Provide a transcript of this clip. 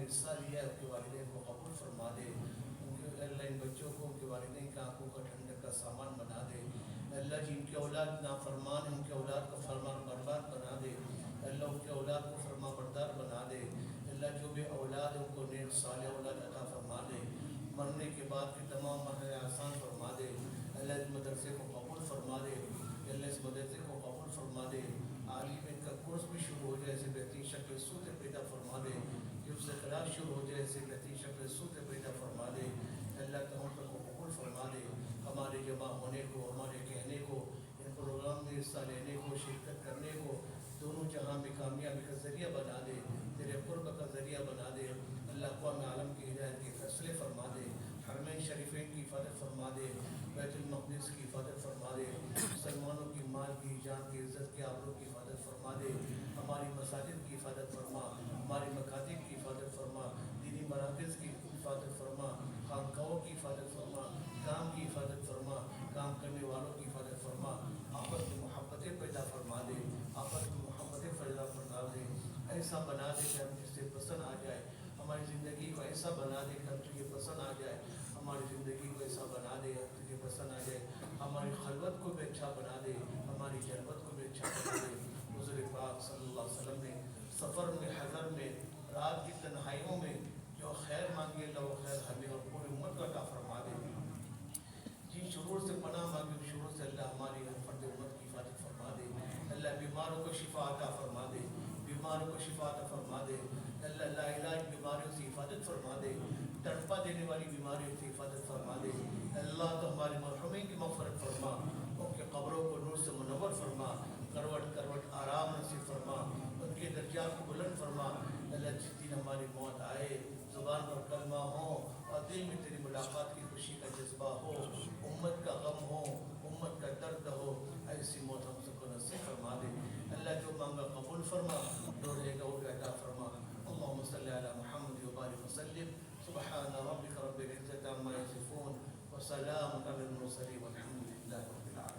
حصہ لیا ہے ان کے والدین کو قبول فرما دے، ان کے اللہ ان بچوں کو ان کے والدین کی آنکھوں کا ٹھنڈک کا سامان بنا دے۔ اللہ جی ان کے اولاد نافرمان ہیں، ان کے اولاد کو فرمان بردار بنا دے، اللہ ان کے اولاد کو فرما بردار بنا دے۔ اللہ جو بھی اولاد ہے ان کو نیک صالح اولاد عطا فرما دے، مرنے کے بعد کے تمام مرحلے آسان فرما دے۔ اللہ اس مدرسے کو قبول فرما دے، اللہ اس مدرسے کو قبول فرما دے۔ عالم ان کا کورس بھی شروع ہو جائے، اسے بہترین شکل صورت پیدا فرما دے، جو اس سے کلاس شروع ہو جائے اسے بہترین شکل صورت پیدا فرما دے۔ اللہ کا ہم سب کو قبول فرما دے، ہمارے جمع ہونے کو، ہمارے کہنے کو، ان پروگرام میں حصہ لینے کو، شرکت کرنے کو دونوں جہاں میں کامیابی کا ذریعہ بنا دے، تیرے قرب کا ذریعہ بنا دے۔ اللہ اقوام عالم کی ہدایت کے فیصلے فرما دے، حرمین شریفین کی حفاظت فرما دے، بیت المقدس کی حفاظت فرما دے، مسلمانوں کی مال کی جان کی عزت کی آبرو کی حفاظت فرما دے، ہماری مساجد کی حفاظت فرما، ہماری مکاتب کی حفاظت فرما، دینی مراکز کی حفاظت فرما، خانقاہوں کی حفاظت فرما، کام کی حفاظت فرما، کام کرنے والوں کی حفاظت فرما، آپس میں محبتیں پیدا فرما دے، آپس میں محبتیں پیدا فرما دے، ایسا بنا دے کہ ہم جس سے پسند آ جائے، ہماری زندگی کو ایسا بنا دے کہ ہم تجھے پسند آ جائے، ہماری زندگی کو ایسا بنا دے ہم تجھے پسند آ جائے، ہماری خلوت کو بھی اچھا بنا دے، ہماری جلوت کو بھی اچھا بنا دے۔ حضور پاک صلی اللہ علیہ وسلم نے سفر میں، حضر میں، رات کی تنہائیوں میں جو خیر مانگی اللہ وہ خیر ہمیں اور پوری امت کو عطا فرما دے۔ جن شرور سے پناہ مانگی ان شرور سے اللہ ہماری ہر فرد امت کی حفاظت فرما دے۔ اللہ بیماروں کو شفا عطا فرما دے، بیماروں کو شفا عطا فرما دے۔ اللہ لا علاج بیماریوں سے حفاظت فرما دے، تڑپا دینے والی بیماریوں سے حفاظت فرما دے۔ اللہ تو ہمارے مرحومین کی مغفرت فرما، ان کے قبروں کو نور سے منور فرما، کروٹ کروٹ آرام نصیب فرما، ان کے درجات کو بلند فرما۔ اللہ جس دن ہماری موت آئے زبان پر کلمہ ہو اور دل میں تیری ملاقات کی خوشی کا جذبہ ہو، امت کا غم ہو، امت کا درد ہو، ایسی موت ہم سب کو نصیب فرما دے۔ اللہ جو مانگا قبول فرما، جو رہے گا وہ بھی عطا فرما۔ اللہم صلی علی محمد وبارک وسلم۔ سبحان ربک رب العزة عما یصفون وسلام علی المرسلین والحمد للہ۔